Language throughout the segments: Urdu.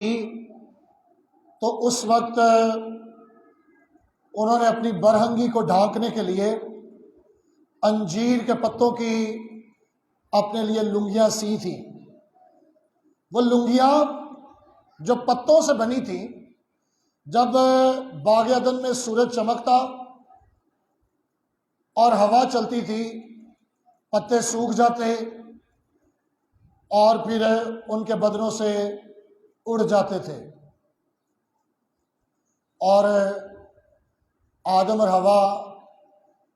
تو اس وقت انہوں نے اپنی برہنگی کو ڈھانکنے کے لیے انجیر کے پتوں کی اپنے لیے لنگیاں سی تھیں۔ وہ لنگیاں جو پتوں سے بنی تھیں، جب باغ عدن میں سورج چمکتا اور ہوا چلتی تھی پتے سوکھ جاتے اور پھر ان کے بدنوں سے اڑ جاتے تھے، اور آدم اور حوا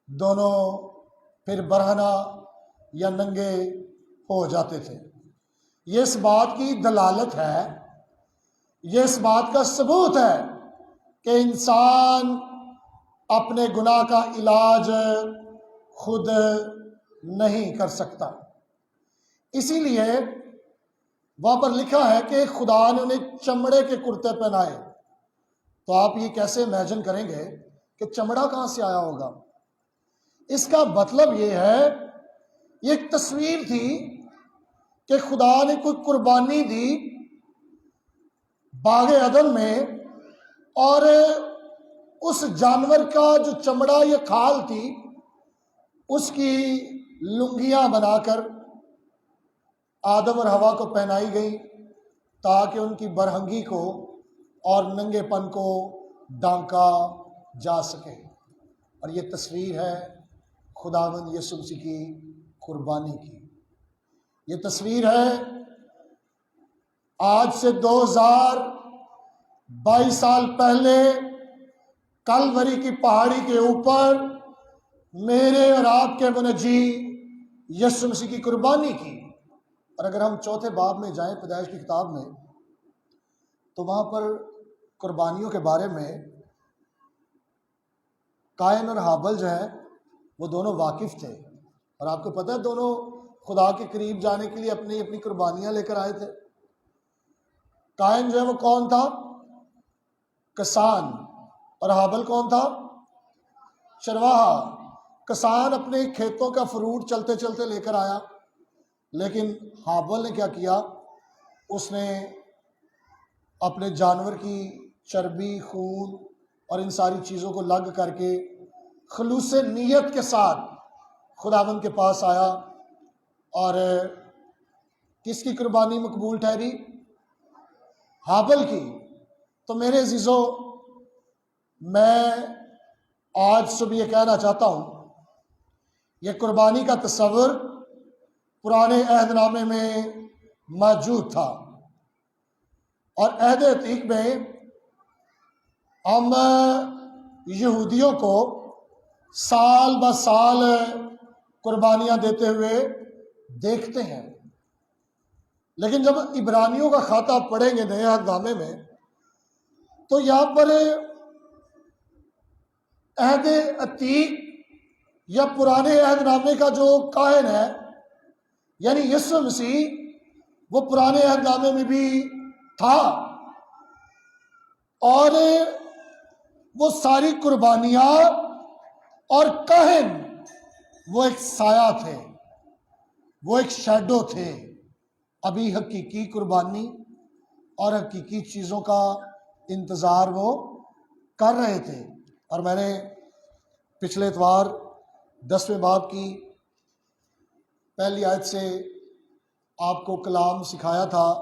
دونوں پھر برہنہ یا ننگے ہو جاتے تھے۔ یہ اس بات کی دلالت ہے، یہ اس بات کا ثبوت ہے کہ انسان اپنے گناہ کا علاج خود نہیں کر سکتا۔ اسی لیے وہاں پر لکھا ہے کہ خدا نے انہیں چمڑے کے کرتے پہنائے۔ تو آپ یہ کیسے امیجن کریں گے کہ چمڑا کہاں سے آیا ہوگا؟ اس کا مطلب یہ ہے، یہ ایک تصویر تھی کہ خدا نے کوئی قربانی دی باغ عدن میں، اور اس جانور کا جو چمڑا یا کھال تھی اس کی لنگیاں بنا کر آدم اور حوا کو پہنائی گئی تاکہ ان کی برہنگی کو اور ننگے پن کو ڈھانکا جا سکے۔ اور یہ تصویر ہے خداوند یسوع مسیح کی قربانی کی۔ یہ تصویر ہے آج سے 2022 سال پہلے کلوری کی پہاڑی کے اوپر میرے اور آپ کے منجی یسوع مسیح کی قربانی کی۔ اور اگر ہم چوتھے باب میں جائیں پیدائش کی کتاب میں، تو وہاں پر قربانیوں کے بارے میں قائن اور حابل جو ہیں وہ دونوں واقف تھے، اور آپ کو پتہ ہے دونوں خدا کے قریب جانے کے لیے اپنی اپنی قربانیاں لے کر آئے تھے۔ قائن جو ہے وہ کون تھا؟ کسان۔ اور حابل کون تھا؟ چرواہا۔ کسان اپنے کھیتوں کا فروٹ چلتے چلتے لے کر آیا، لیکن حابل نے کیا کیا؟ اس نے اپنے جانور کی چربی، خون اور ان ساری چیزوں کو لگ کر کے خلوص نیت کے ساتھ خداوند کے پاس آیا، اور کس کی قربانی مقبول ٹھہری؟ حابل کی۔ تو میرے عزیزو، میں آج صبح یہ کہنا چاہتا ہوں، یہ قربانی کا تصور پرانے عہد نامے میں موجود تھا، اور عہد عتیق میں ہم یہودیوں کو سال بہ سال قربانیاں دیتے ہوئے دیکھتے ہیں، لیکن جب عبرانیوں کا خطہ پڑھیں گے نئے عہد نامے میں، تو یہاں پر عہد عتیق یا پرانے عہد نامے کا جو کاہن ہے یعنی یسوع مسیح، وہ پرانے عہد نامے میں بھی تھا، اور وہ ساری قربانیاں اور کاہن وہ ایک سایہ تھے، وہ ایک شیڈو تھے۔ ابھی حقیقی قربانی اور حقیقی چیزوں کا انتظار وہ کر رہے تھے۔ اور میں نے پچھلے اتوار 10ویں باب کی پہلی آیت سے آپ کو کلام سکھایا تھا،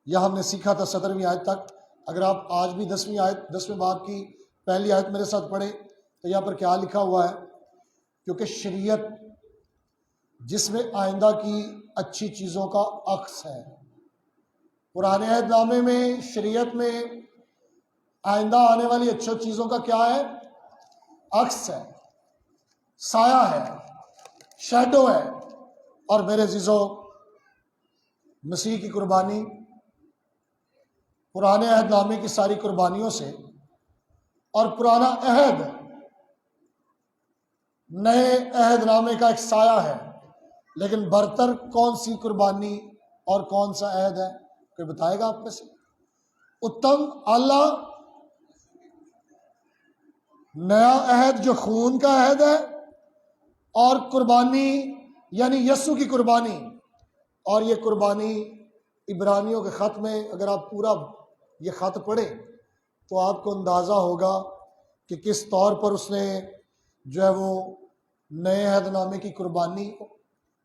یا ہم نے سیکھا تھا 17ویں آیت تک۔ اگر آپ آج بھی 10ویں باب کی پہلی آیت میرے ساتھ پڑھیں تو یہاں پر کیا لکھا ہوا ہے؟ کیونکہ شریعت جس میں آئندہ کی اچھی چیزوں کا عکس ہے، پرانے عہد نامے میں شریعت میں آئندہ آنے والی اچھی چیزوں کا کیا ہے؟ عکس ہے، سایہ ہے، شیڈو ہے۔ اور میرے عزیزو، مسیح کی قربانی پرانے عہد نامے کی ساری قربانیوں سے، اور پرانا عہد نئے عہد نامے کا ایک سایہ ہے، لیکن برتر کون سی قربانی اور کون سا عہد ہے؟ کوئی بتائے گا آپ میں سے؟ اتم اعلیٰ نیا عہد جو خون کا عہد ہے، اور قربانی یعنی یسوع کی قربانی، اور یہ قربانی عبرانیوں کے خط میں اگر آپ پورا یہ خط پڑھیں تو آپ کو اندازہ ہوگا کہ کس طور پر اس نے جو ہے وہ نئے عہد نامے کی قربانی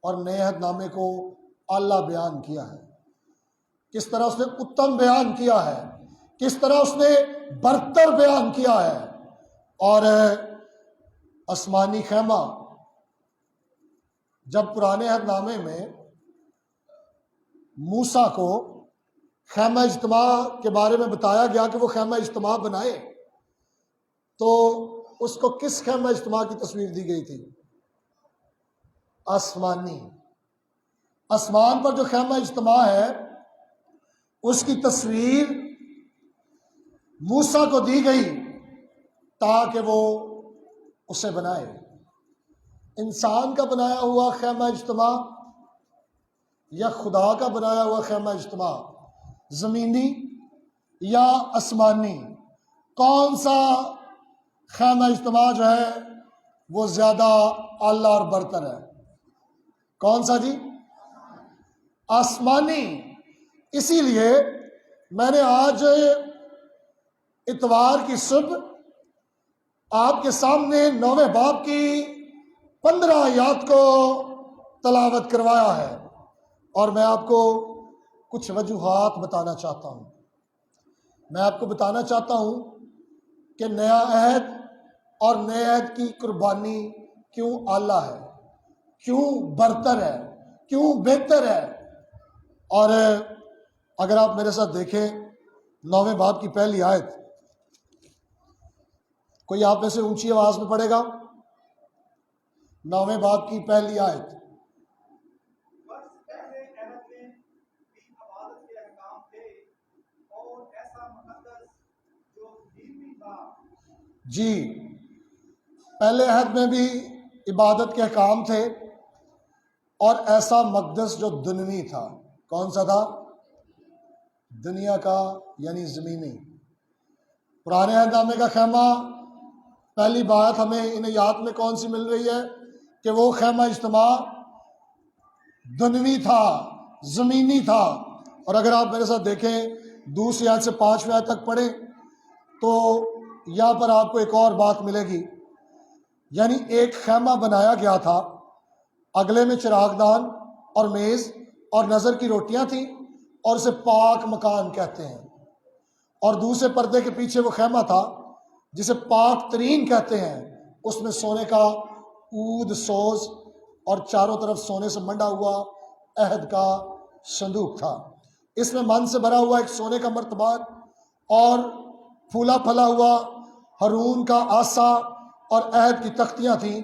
اور نئے عہد نامے کو اعلیٰ بیان کیا ہے، کس طرح اس نے اتم بیان کیا ہے، کس طرح اس نے برتر بیان کیا ہے۔ اور آسمانی خیمہ، جب پرانے عہد نامے میں موسیٰ کو خیمہ اجتماع کے بارے میں بتایا گیا کہ وہ خیمہ اجتماع بنائے، تو اس کو کس خیمہ اجتماع کی تصویر دی گئی تھی؟ آسمانی، آسمان پر جو خیمہ اجتماع ہے اس کی تصویر موسیٰ کو دی گئی تاکہ وہ اسے بنائے۔ انسان کا بنایا ہوا خیمہ اجتماع یا خدا کا بنایا ہوا خیمہ اجتماع، زمینی یا آسمانی، کون سا خیمہ اجتماع جو ہے وہ زیادہ اعلیٰ اور برتر ہے؟ کون سا جی؟ آسمانی۔ اسی لیے میں نے آج اتوار کی صبح آپ کے سامنے 9ویں باب کی 15 آیات کو تلاوت کروایا ہے، اور میں آپ کو کچھ وجوہات بتانا چاہتا ہوں۔ میں آپ کو بتانا چاہتا ہوں کہ نیا عہد اور نئے عہد کی قربانی کیوں اعلیٰ ہے، کیوں برتر ہے، کیوں بہتر ہے۔ اور اگر آپ میرے ساتھ دیکھیں 9ویں باب کی پہلی آیت، کوئی آپ میں سے اونچی آواز میں پڑھے گا؟ 9ویں باب کی پہلی آیت۔ بس پہلے عہد میں بھی عبادت کے احکام تھے اور ایسا مقدس جو دینی تھا۔ جی، پہلے عہد میں بھی عبادت کے احکام تھے اور ایسا مقدس جو دنوی تھا۔ کون سا تھا؟ دنیا کا، یعنی زمینی۔ پرانے عہد نامے کا خیمہ، پہلی بات ہمیں ان آیات میں کون سی مل رہی ہے کہ وہ خیمہ اجتماع دنوی تھا، زمینی تھا۔ اور اگر آپ میرے ساتھ دیکھیں دوسری آیت سے 5ویں آیت تک پڑھیں تو یہاں پر آپ کو ایک اور بات ملے گی، یعنی ایک خیمہ بنایا گیا تھا، اگلے میں چراغدان اور میز اور نظر کی روٹیاں تھیں، اور اسے پاک مکان کہتے ہیں۔ اور دوسرے پردے کے پیچھے وہ خیمہ تھا جسے پاک ترین کہتے ہیں، اس میں سونے کا عود سوز اور چاروں طرف سونے سے منڈا ہوا عہد کا صندوق تھا۔ اس میں من سے بھرا ہوا ایک سونے کا مرتبہ اور پھولا پھلا ہوا ہارون کا آسا اور عہد کی تختیاں تھیں،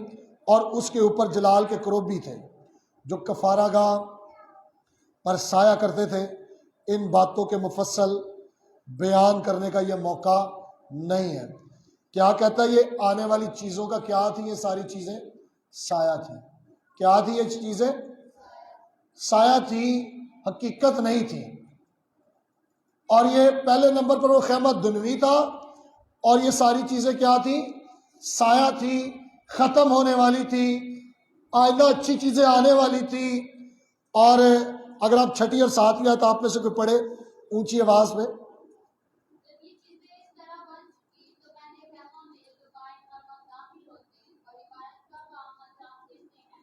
اور اس کے اوپر جلال کے کروبی تھے جو کفارہ گاہ پر سایہ کرتے تھے۔ ان باتوں کے مفصل بیان کرنے کا یہ موقع نہیں ہے۔ کیا کہتا ہے یہ آنے والی چیزوں کا کیا تھی؟ یہ ساری چیزیں سایہ تھیں۔ کیا تھی یہ چیزیں؟ سایہ تھی، حقیقت نہیں تھی۔ اور یہ پہلے نمبر پر وہ خیمہ دنوی تھا، اور یہ ساری چیزیں کیا تھیں؟ سایہ تھی، ختم ہونے والی تھی، آئندہ اچھی چیزیں آنے والی تھی۔ اور اگر آپ 6 اور 7 آیت آپ میں سے کوئی پڑھے اونچی آواز میں۔ جب یہ چیزیں اس طرح بن چکی تو پہلے خیمہ میں جو قائم اور وقت داخل ہوتے اور عبادت کا کام انجام دیتے ہیں،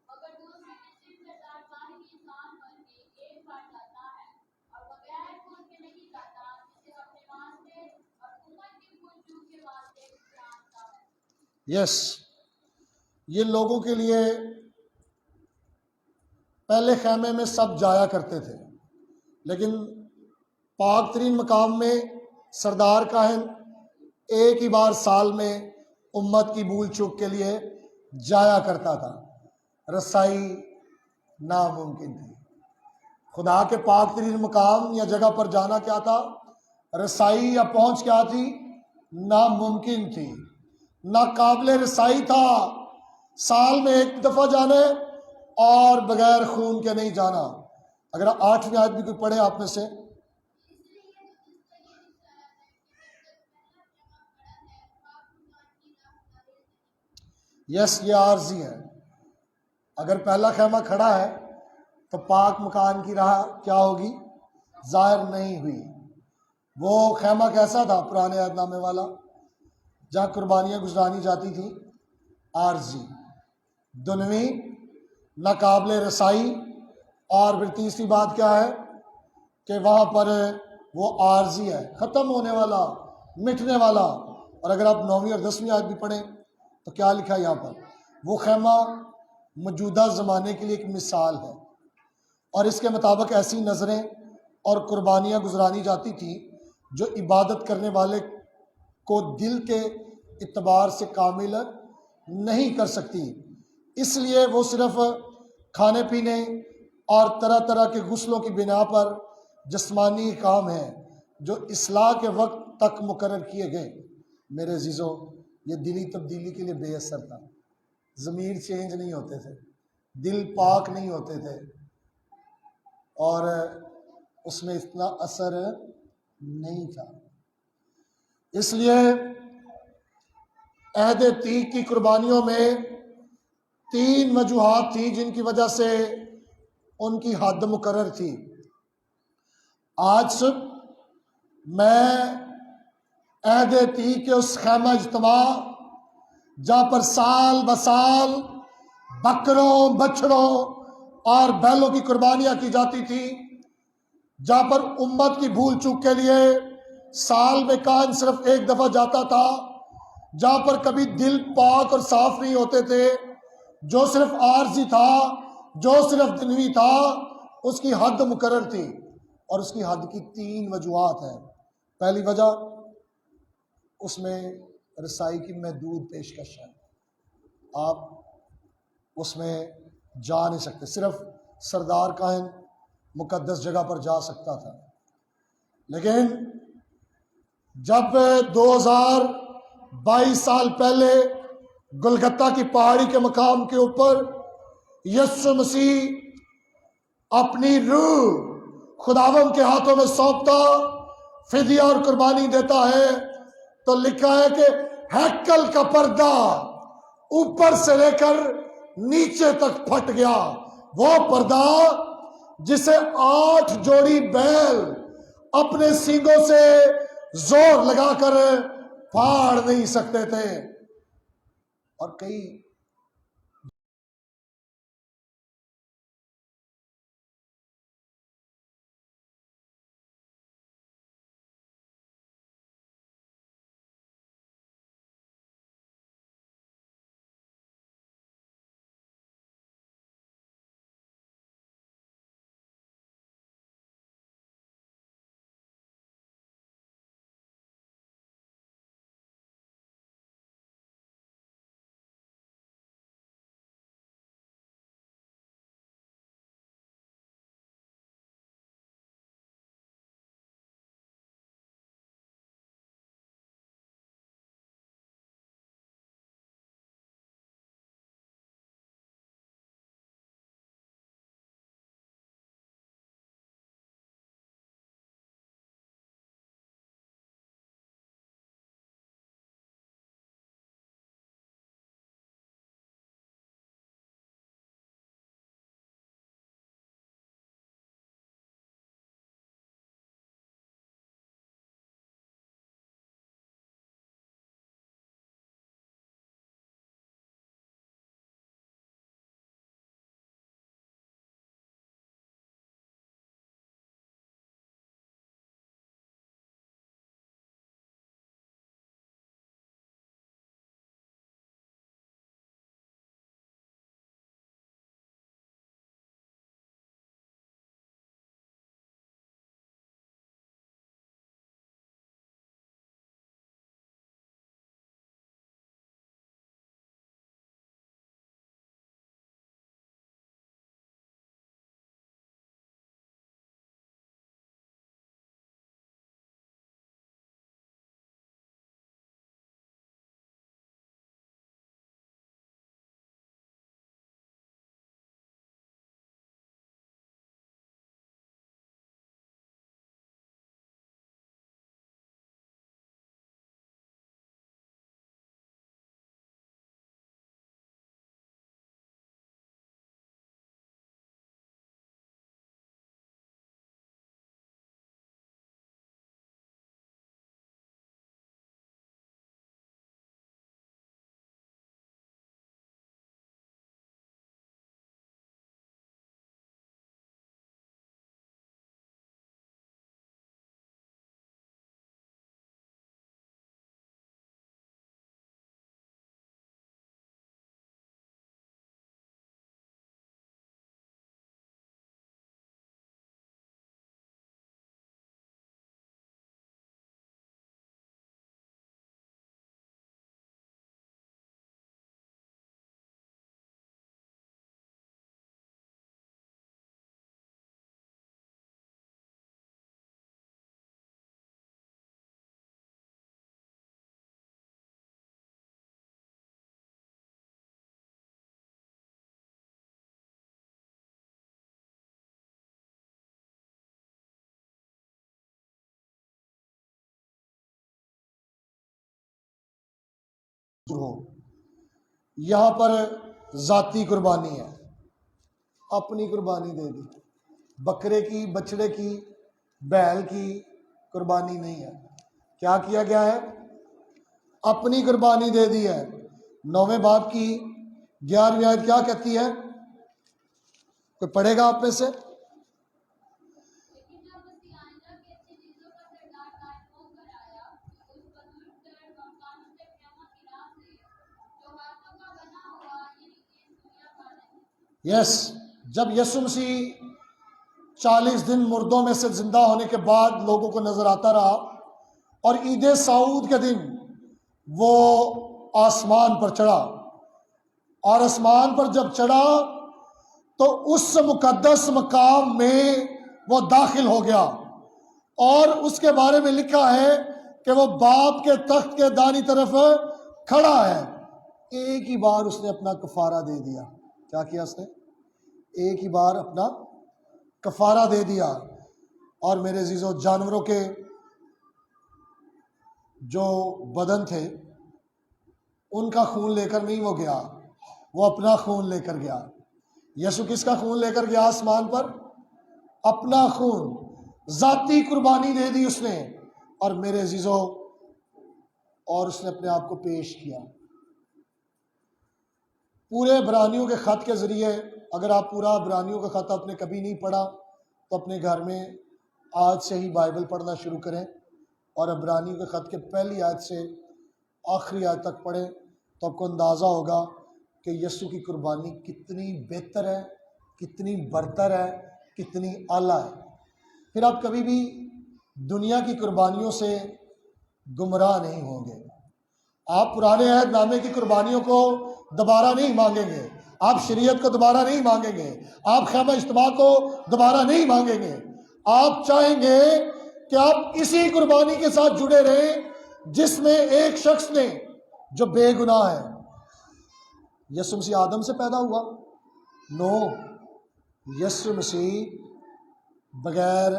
مگر دوسرے میں صرف کردار ظاہری انسان بن کے ایک بار جاتا ہے اور بغیر خون کے نہیں جاتا، جسے اپنے واسطے اور امت کی خونجو کے واسطے جانتا ہے۔ یس، یہ لوگوں کے لیے پہلے خیمے میں سب جایا کرتے تھے، لیکن پاک ترین مقام میں سردار کاہن ایک ہی بار سال میں امت کی بھول چوک کے لیے جایا کرتا تھا۔ رسائی ناممکن تھی۔ خدا کے پاک ترین مقام یا جگہ پر جانا کیا تھا؟ رسائی یا پہنچ کیا تھی؟ ناممکن تھی، ناقابل رسائی تھا۔ سال میں ایک دفعہ جانا ہے اور بغیر خون کے نہیں جانا۔ اگر 8ویں آیت بھی کوئی پڑھے آپ میں سے۔ یس، یہ عارضی ہے۔ اگر پہلا خیمہ کھڑا ہے تو پاک مکان کی راہ کیا ہوگی؟ ظاہر نہیں ہوئی۔ وہ خیمہ کیسا تھا پرانے عہد نامے والا؟ جہاں قربانیاں گزرانی جاتی تھیں، عارضی، دنوی، ناقابل رسائی، اور پھر تیسری بات کیا ہے کہ وہاں پر وہ عارضی ہے، ختم ہونے والا، مٹنے والا۔ اور اگر آپ 9ویں اور 10ویں آیت بھی پڑھیں تو کیا لکھا ہے یہاں پر؟ وہ خیمہ موجودہ زمانے کے لیے ایک مثال ہے، اور اس کے مطابق ایسی نظریں اور قربانیاں گزرانی جاتی تھیں جو عبادت کرنے والے کو دل کے اعتبار سے کامل نہیں کر سکتی۔ اس لیے وہ صرف کھانے پینے اور طرح طرح کے غسلوں کی بنا پر جسمانی کام ہیں جو اصلاح کے وقت تک مقرر کیے گئے۔ میرے عزیزو، یہ دلی تبدیلی کے لیے بے اثر تھا، ضمیر چینج نہیں ہوتے تھے، دل پاک نہیں ہوتے تھے، اور اس میں اتنا اثر نہیں تھا۔ اس لیے عہد تیگ کی قربانیوں میں 3 وجوہات تھیں جن کی وجہ سے ان کی حد مقرر تھی۔ آج صبح میں عہد تیگ کے اس خیمہ اجتماع جہاں پر سال بسال بکروں، بچڑوں اور بیلوں کی قربانیاں کی جاتی تھی، جہاں پر امت کی بھول چوک کے لیے سال میں کان صرف ایک دفعہ جاتا تھا، جہاں پر کبھی دل پاک اور صاف نہیں ہوتے تھے، جو صرف عارضی تھا، جو صرف دنوی تھا، اس کی حد مقرر تھی، اور اس کی حد کی 3 وجوہات ہیں۔ پہلی وجہ، اس میں رسائی کی محدود پیشکش ہے، آپ اس میں جا نہیں سکتے، صرف سردار کاہن مقدس جگہ پر جا سکتا تھا۔ لیکن جب 2022 سال پہلے گلگتہ کی پہاڑی کے مقام کے اوپر یسوع مسیح اپنی روح خداوند کے ہاتھوں میں سونپتا، فدیہ اور قربانی دیتا ہے، تو لکھا ہے کہ ہیکل کا پردہ اوپر سے لے کر نیچے تک پھٹ گیا، وہ پردہ جسے 8 جوڑی بیل اپنے سینگوں سے زور لگا کر پھاڑ نہیں سکتے تھے۔ اور کئی ہو۔ یہاں پر ذاتی قربانی ہے، اپنی قربانی دے دی، بکرے کی، بچڑے کی، بیل کی قربانی نہیں ہے۔ کیا کیا گیا ہے؟ اپنی قربانی دے دی ہے۔ 9ویں باب کی 11ویں آیت کیا کہتی ہے؟ کوئی پڑھے گا آپ میں سے؟ لیکن جب مسیح آئندہ کی اچھی چیزوں کا سردار قائم ہو کر آیا تو اس پر لٹ کر مکانوں سے خیمہ گرا سے جو ہاتھوں کا بنا ہوا یعنی کہ اس دنیا کا نہیں۔ یس، جب یسوع مسیح 40 دن مردوں میں سے زندہ ہونے کے بعد لوگوں کو نظر آتا رہا، اور عید سعود کے دن وہ آسمان پر چڑھا، اور آسمان پر جب چڑھا تو اس مقدس مقام میں وہ داخل ہو گیا، اور اس کے بارے میں لکھا ہے کہ وہ باپ کے تخت کے دائیں طرف کھڑا ہے۔ ایک ہی بار اس نے اپنا کفارہ دے دیا۔ کیا کیا اس نے؟ ایک ہی بار اپنا کفارہ دے دیا۔ اور میرے عزیزو، جانوروں کے جو بدن تھے ان کا خون لے کر نہیں وہ گیا، وہ اپنا خون لے کر گیا۔ یسوع کس کا خون لے کر گیا آسمان پر؟ اپنا خون، ذاتی قربانی دے دی اس نے۔ اور میرے عزیزو، اور اس نے اپنے آپ کو پیش کیا۔ پورے عبرانیوں کے خط کے ذریعے، اگر آپ پورا عبرانیوں کا خط آپ نے کبھی نہیں پڑھا تو اپنے گھر میں آج سے ہی بائبل پڑھنا شروع کریں، اور عبرانیوں کے خط کے پہلی آیت سے آخری آیت تک پڑھیں تو آپ کو اندازہ ہوگا کہ یسوع کی قربانی کتنی بہتر ہے، کتنی برتر ہے، کتنی اعلیٰ ہے۔ پھر آپ کبھی بھی دنیا کی قربانیوں سے گمراہ نہیں ہوں گے۔ آپ پرانے عہد نامے کی قربانیوں کو دوبارہ نہیں مانگیں گے، آپ شریعت کو دوبارہ نہیں مانگیں گے، آپ خیمہ اجتماع کو دوبارہ نہیں مانگیں گے۔ آپ چاہیں گے کہ آپ اسی قربانی کے ساتھ جڑے رہیں جس میں ایک شخص نے جو بے گناہ ہے۔ یسوع مسیح آدم سے پیدا ہوا؟ نو، یسوع مسیح بغیر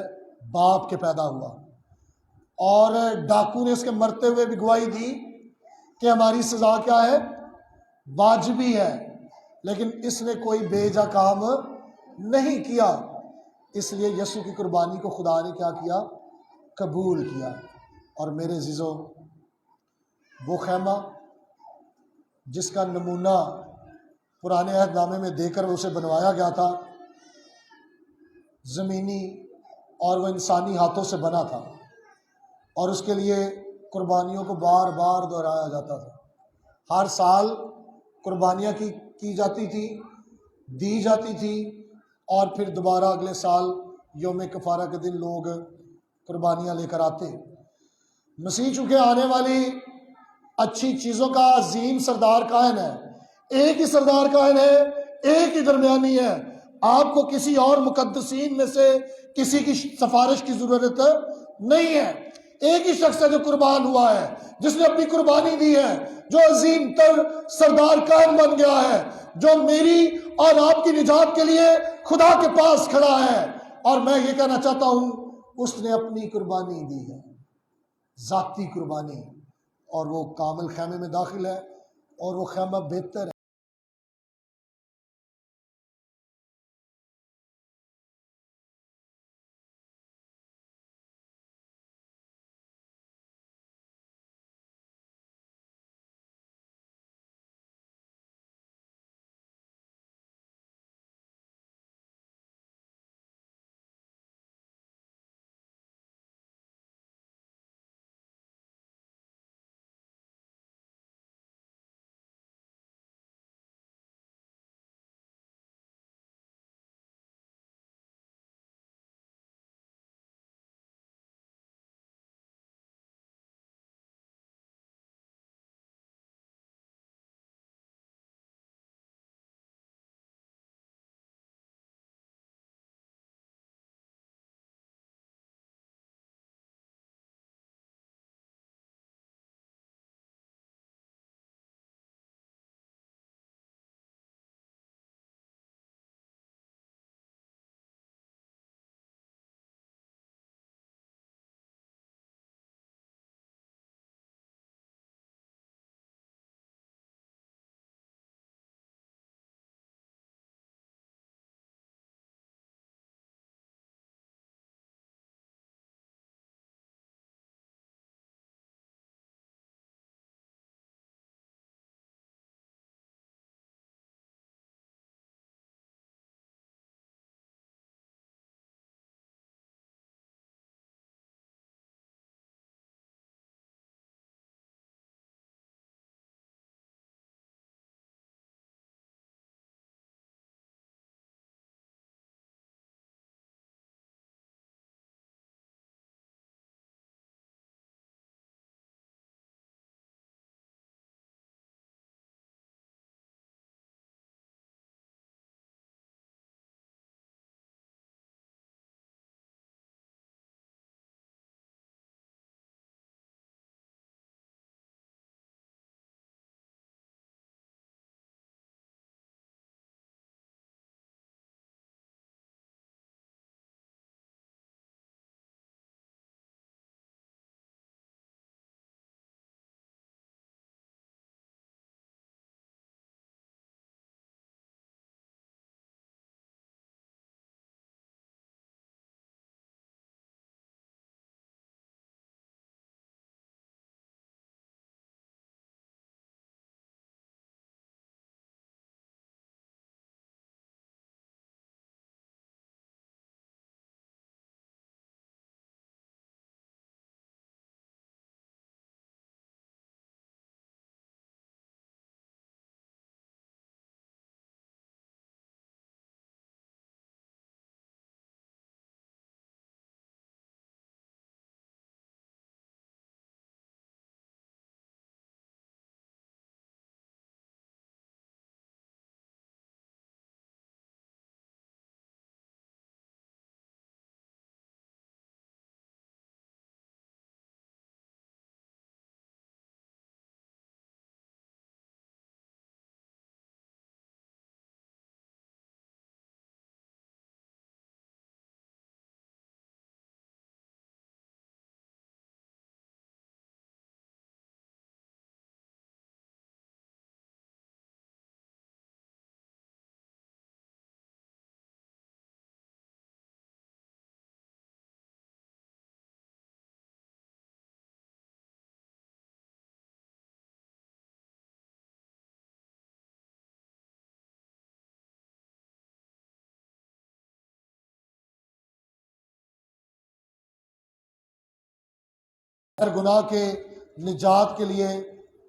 باپ کے پیدا ہوا، اور ڈاکو نے اس کے مرتے ہوئے بھی گواہی دی کہ ہماری سزا کیا ہے؟ واجبی ہے، لیکن اس نے کوئی بے جا کام نہیں کیا، اس لیے یسوع کی قربانی کو خدا نے کیا کیا؟ قبول کیا۔ اور میرے عزیزو، وہ خیمہ جس کا نمونہ پرانے عہد نامے میں دے کر اسے بنوایا گیا تھا، زمینی اور وہ انسانی ہاتھوں سے بنا تھا، اور اس کے لیے قربانیوں کو بار بار دہرایا جاتا تھا۔ ہر سال قربانیاں کی جاتی تھی، دی جاتی تھی، اور پھر دوبارہ اگلے سال یوم کفارہ کے دن لوگ قربانیاں لے کر آتے۔ مسیح چونکہ آنے والی اچھی چیزوں کا عظیم سردار کائن ہے، ایک ہی سردار کائن ہے، ایک ہی درمیانی ہے۔ آپ کو کسی اور مقدسین میں سے کسی کی سفارش کی ضرورت نہیں ہے۔ ایک ہی شخص ہے جو قربان ہوا ہے، جس نے اپنی قربانی دی ہے، جو عظیم تر سردار کائن بن گیا ہے، جو میری اور آپ کی نجات کے لیے خدا کے پاس کھڑا ہے۔ اور میں یہ کہنا چاہتا ہوں، اس نے اپنی قربانی دی ہے، ذاتی قربانی، اور وہ کامل خیمے میں داخل ہے، اور وہ خیمہ بہتر ہے۔ ہر گناہ کے نجات کے لیے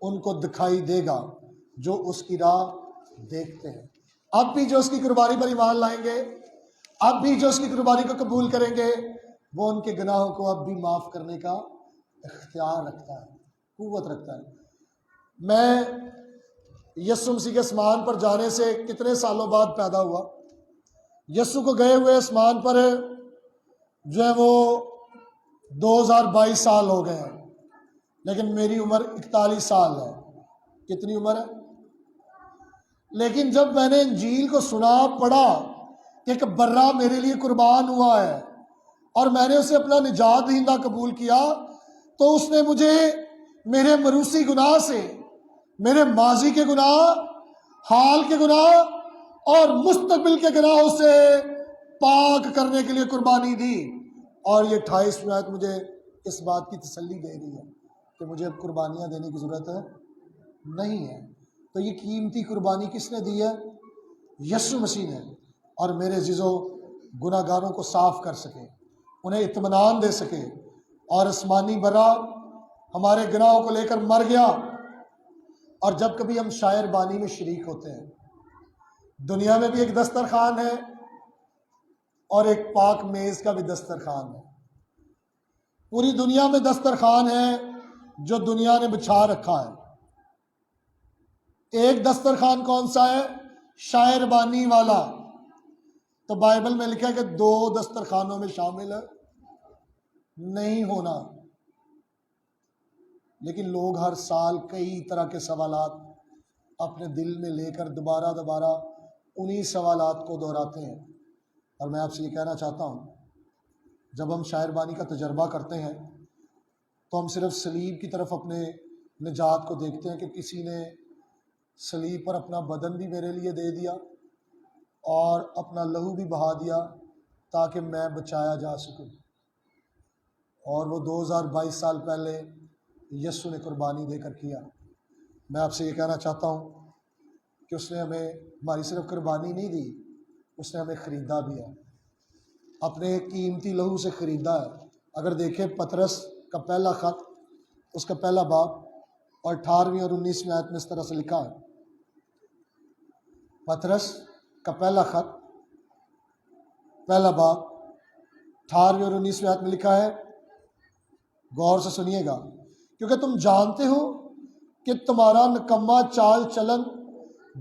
ان کو دکھائی دے گا جو اس کی راہ دیکھتے ہیں۔ اب بھی جو اس کی قربانی پر ایمان لائیں گے، اب بھی جو اس کی قربانی کو قبول کریں گے، وہ ان کے گناہوں کو اب بھی معاف کرنے کا اختیار رکھتا ہے، قوت رکھتا ہے۔ میں یسوع مسیح کے آسمان پر جانے سے کتنے سالوں بعد پیدا ہوا۔ یسوع کو گئے ہوئے آسمان پر جو ہے وہ 2022 سال ہو گئے ہیں، لیکن میری عمر 41 سال ہے۔ کتنی عمر ہے؟ لیکن جب میں نے انجیل کو سنا، پڑھا کہ ایک برہ میرے لیے قربان ہوا ہے اور میں نے اسے اپنا نجات دہندہ قبول کیا، تو اس نے مجھے میرے مروسی گناہ سے، میرے ماضی کے گناہ، حال کے گناہ اور مستقبل کے گناہوں سے پاک کرنے کے لیے قربانی دی۔ اور یہ 28ویں آیت مجھے اس بات کی تسلی دے رہی ہے کہ مجھے اب قربانیاں دینے کی ضرورت نہیں ہے۔ تو یہ قیمتی قربانی کس نے دی ہے؟ یسوع مسیح نے، اور میرے عزیزو گناہ گاروں کو صاف کر سکے، انہیں اطمینان دے سکے، اور آسمانی برا ہمارے گناہوں کو لے کر مر گیا۔ اور جب کبھی ہم شاعر بانی میں شریک ہوتے ہیں، دنیا میں بھی ایک دسترخوان ہے اور ایک پاک میز کا بھی دسترخوان ہے۔ پوری دنیا میں دسترخوان ہے جو دنیا نے بچھا رکھا ہے۔ ایک دسترخوان کون سا ہے؟ شاعر بانی والا۔ تو بائبل میں لکھا ہے کہ 2 دسترخوانوں میں شامل نہیں ہونا۔ لیکن لوگ ہر سال کئی طرح کے سوالات اپنے دل میں لے کر دوبارہ انہی سوالات کو دہراتے ہیں۔ اور میں آپ سے یہ کہنا چاہتا ہوں، جب ہم شاعر بانی کا تجربہ کرتے ہیں تو ہم صرف صلیب کی طرف اپنے نجات کو دیکھتے ہیں کہ کسی نے صلیب پر اپنا بدن بھی میرے لیے دے دیا اور اپنا لہو بھی بہا دیا تاکہ میں بچایا جا سکوں۔ اور وہ 2022 سال پہلے یسوع نے قربانی دے کر کیا۔ میں آپ سے یہ کہنا چاہتا ہوں کہ اس نے ہمیں ہماری صرف قربانی نہیں دی، اس نے ہمیں خریدا بھی ہے، اپنے قیمتی لہو سے خریدا ہے۔ اگر دیکھیں پطرس کا پہلا خط، اس کا پہلا باب اور 18ویں اور 19ویں آیت میں اس طرح سے لکھا ہے۔ پطرس کا پہلا خط، پہلا باب، 18ویں اور 19ویں آیت میں لکھا ہے، غور سے سنیے گا، کیونکہ تم جانتے ہو کہ تمہارا نکما چال چلن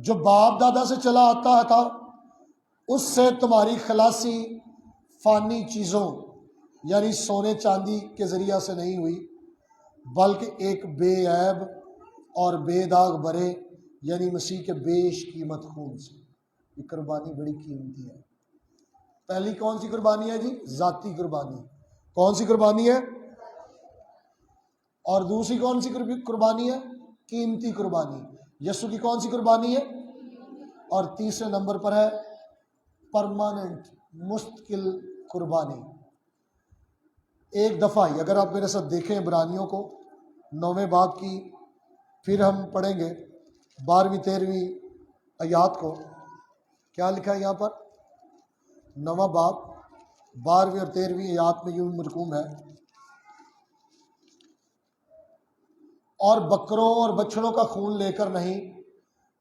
جو باپ دادا سے چلا آتا تھا، اس سے تمہاری خلاصی فانی چیزوں یعنی سونے چاندی کے ذریعہ سے نہیں ہوئی، بلکہ ایک بے عیب اور بے داغ برے یعنی مسیح کے بیش قیمت خون سے۔ یہ قربانی بڑی قیمتی ہے۔ پہلی کون سی قربانی ہے جی؟ ذاتی قربانی۔ کون سی قربانی ہے؟ اور دوسری کون سی قربانی ہے؟ قیمتی قربانی۔ یسوع کی کون سی قربانی ہے؟ اور تیسرے نمبر پر ہے پرماننٹ، مستقل قربانی۔ ایک دفعہ ہی، اگر آپ میرے ساتھ دیکھیں عبرانیوں کو 9ویں باب کی، پھر ہم پڑھیں گے 12ویں 13ویں آیات کو۔ کیا لکھا ہے یہاں پر؟ 9واں باب 12ویں اور 13ویں آیات میں یوں مرقوم ہے، اور بکروں اور بچڑوں کا خون لے کر نہیں،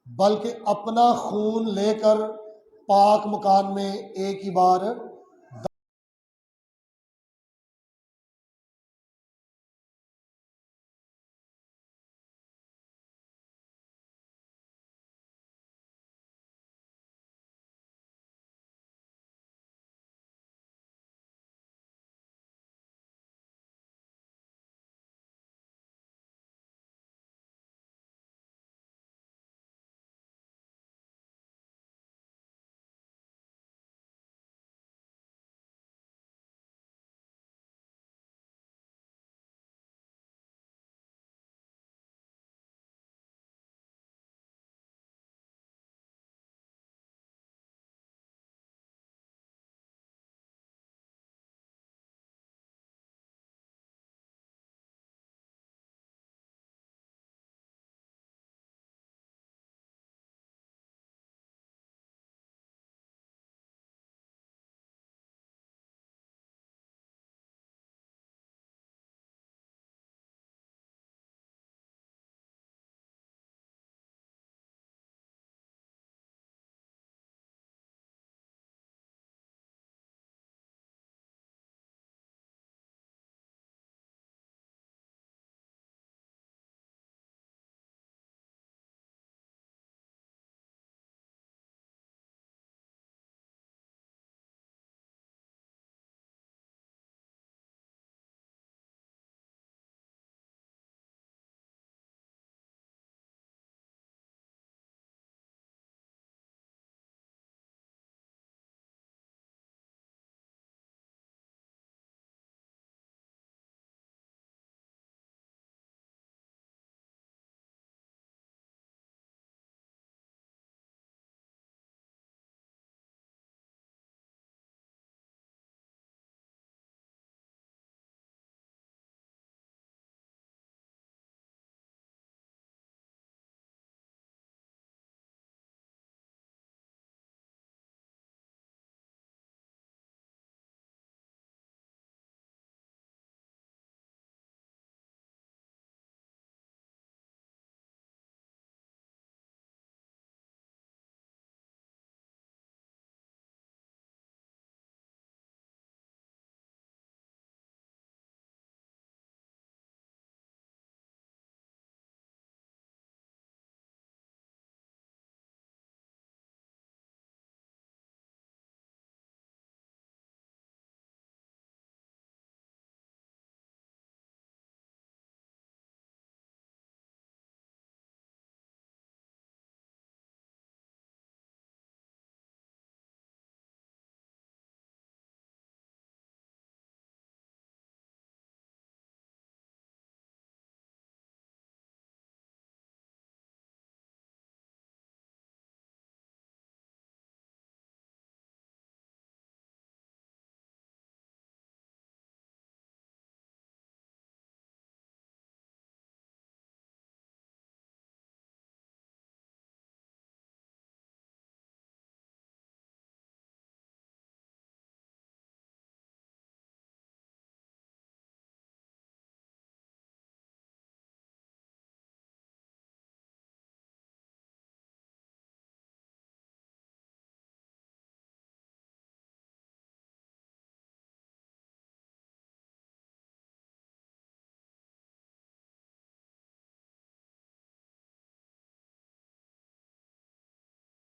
بلکہ اپنا خون لے کر پاک مکان میں ایک ہی بار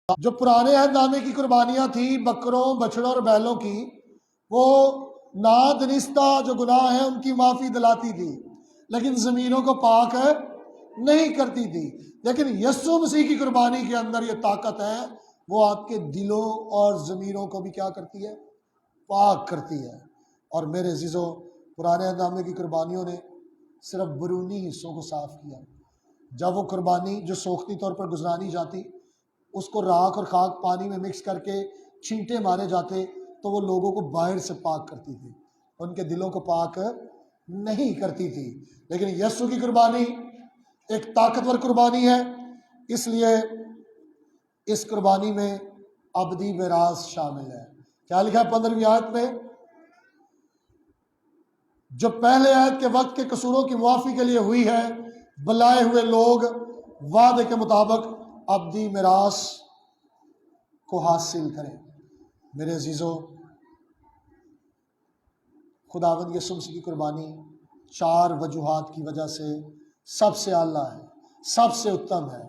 جو پرانے عہد نامے کی قربانیاں تھیں بکروں بچڑوں اور بیلوں کی، وہ نادنستہ جو گناہ ہیں ان کی معافی دلاتی تھی، لیکن زمینوں کو پاک نہیں کرتی تھی۔ لیکن یسوع مسیح کی قربانی کے اندر یہ طاقت ہے، وہ آپ کے دلوں اور ضمیروں کو بھی کیا کرتی ہے؟ پاک کرتی ہے۔ اور میرے عزیزوں، پرانے عہد نامے کی قربانیوں نے صرف برونی حصوں کو صاف کیا۔ جب وہ قربانی جو سوکھتی طور پر گزرانی جاتی، اس کو راکھ اور خاک پانی میں مکس کر کے چھینٹے مارے جاتے تو وہ لوگوں کو باہر سے پاک کرتی تھی، ان کے دلوں کو پاک نہیں کرتی تھی۔ لیکن یسوع کی قربانی ایک طاقتور قربانی ہے، اس لیے اس قربانی میں ابدی میراث شامل ہے۔ کیا لکھا ہے 15ویں آیت میں؟ جو پہلے عہد کے وقت کے قصوروں کی معافی کے لیے ہوئی ہے، بلائے ہوئے لوگ وعدے کے مطابق ابدی میراث کو حاصل کریں۔ میرے عزیزوں، خداوند یسوع مسیح کی قربانی 4 وجوہات کی وجہ سے سب سے اعلیٰ ہے، سب سے اتم ہے۔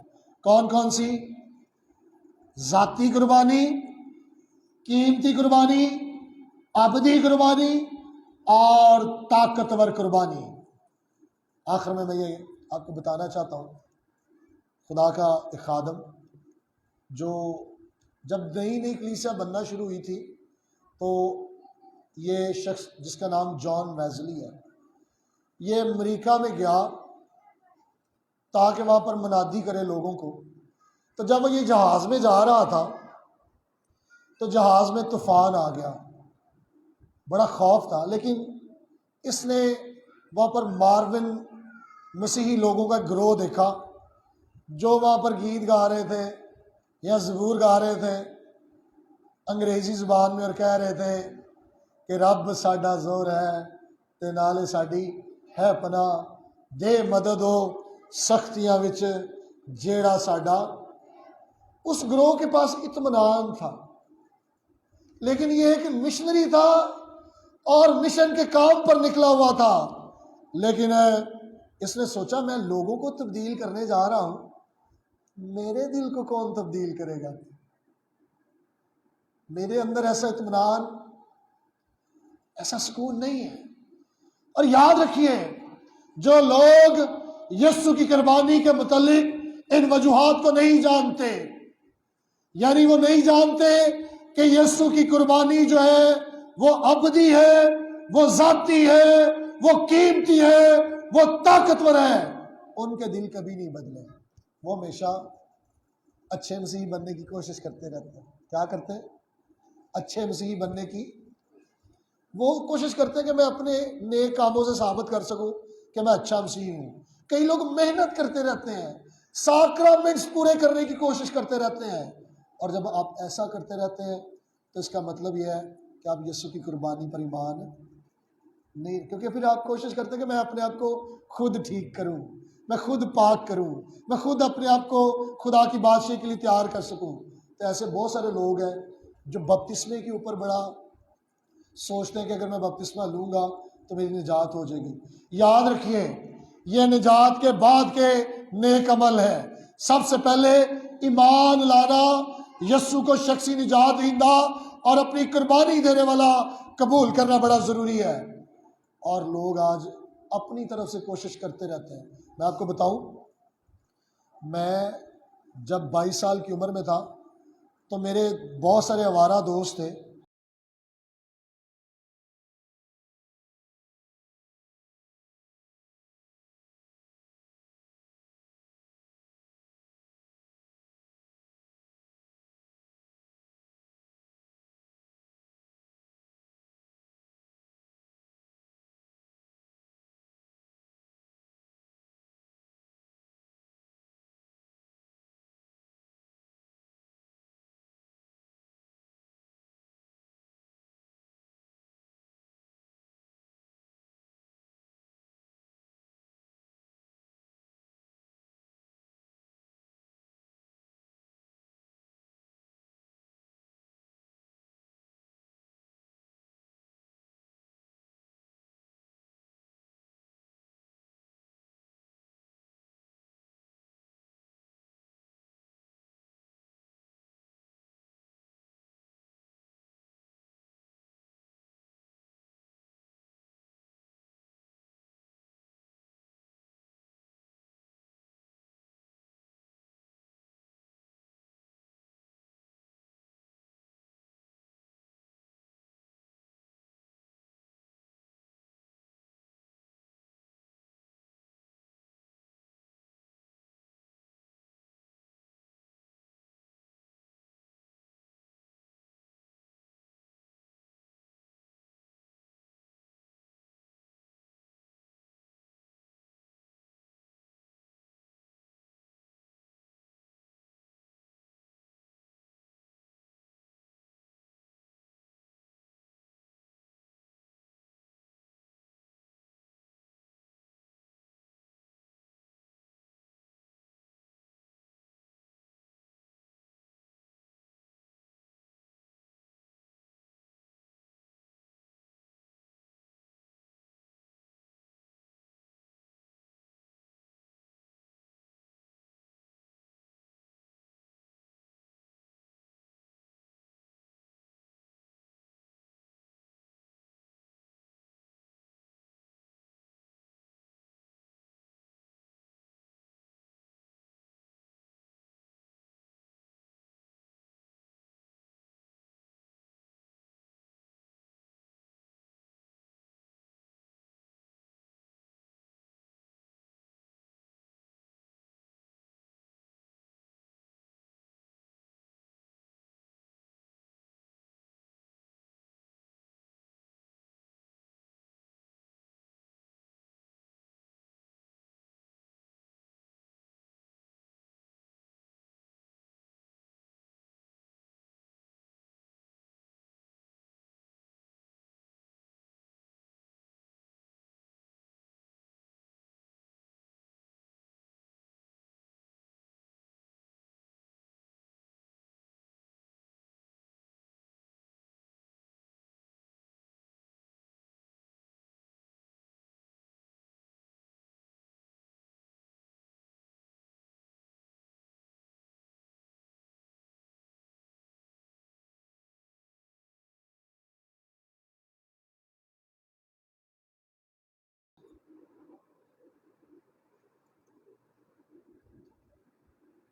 کون کون سی؟ ذاتی قربانی، قیمتی قربانی، ابدی قربانی اور طاقتور قربانی۔ آخر میں یہ آپ کو بتانا چاہتا ہوں، خدا کا ایک خادم جو جب نئی کلیسیا بننا شروع ہوئی تھی، تو یہ شخص جس کا نام جان ویزلی ہے، یہ امریکہ میں گیا تاکہ وہاں پر منادی کرے لوگوں کو۔ تو جب وہ یہ جہاز میں جا رہا تھا تو جہاز میں طوفان آ گیا، بڑا خوف تھا، لیکن اس نے وہاں پر مارون مسیحی لوگوں کا گروہ دیکھا جو وہاں پر گیت گا رہے تھے یا زبور گا رہے تھے انگریزی زبان میں، اور کہہ رہے تھے کہ رب ساڈا زور ہے تے نال ساڈی ہے پناہ، دے مدد ہو سختیاں وچ جیڑا ساڈا۔ اس گروہ کے پاس اطمینان تھا، لیکن یہ ایک مشنری تھا اور مشن کے کام پر نکلا ہوا تھا، لیکن اس نے سوچا میں لوگوں کو تبدیل کرنے جا رہا ہوں، میرے دل کو کون تبدیل کرے گا؟ میرے اندر ایسا اطمینان، ایسا سکون نہیں ہے۔ اور یاد رکھیے، جو لوگ یسوع کی قربانی کے متعلق ان وجوہات کو نہیں جانتے، یعنی وہ نہیں جانتے کہ یسوع کی قربانی جو ہے وہ ابدی ہے، وہ ذاتی ہے، وہ قیمتی ہے، وہ طاقتور ہے، ان کے دل کبھی نہیں بدلے۔ وہ ہمیشہ اچھے مسیحی بننے کی کوشش کرتے رہتے ہیں۔ کیا کرتے ہیں؟ اچھے مسیحی بننے کی وہ کوشش کرتے ہیں کہ میں اپنے نیک کاموں سے ثابت کر سکوں کہ میں اچھا مسیحی ہوں۔ کئی لوگ محنت کرتے رہتے ہیں، ساکرامنٹس پورے کرنے کی کوشش کرتے رہتے ہیں، اور جب آپ ایسا کرتے رہتے ہیں تو اس کا مطلب یہ ہے کہ آپ یسوع کی قربانی پر ایمان نہیں، کیونکہ پھر آپ کوشش کرتے ہیں کہ میں اپنے آپ کو خود ٹھیک کروں، میں خود پاک کروں، میں خود اپنے آپ کو خدا کی بادشاہی کے لیے تیار کر سکوں۔ تو ایسے بہت سارے لوگ ہیں جو بپتسمے کے اوپر بڑا سوچتے ہیں کہ اگر میں بپتسمہ لوں گا تو میری نجات ہو جائے گی۔ یاد رکھیے، یہ نجات کے بعد کے نیک عمل ہے۔ سب سے پہلے ایمان لانا، یسوع کو شخصی نجات دہندہ اور اپنی قربانی دینے والا قبول کرنا بڑا ضروری ہے۔ اور لوگ آج اپنی طرف سے کوشش کرتے رہتے ہیں۔ میں آپ کو بتاؤں، میں جب 22 سال کی عمر میں تھا تو میرے بہت سارے آوارہ دوست تھے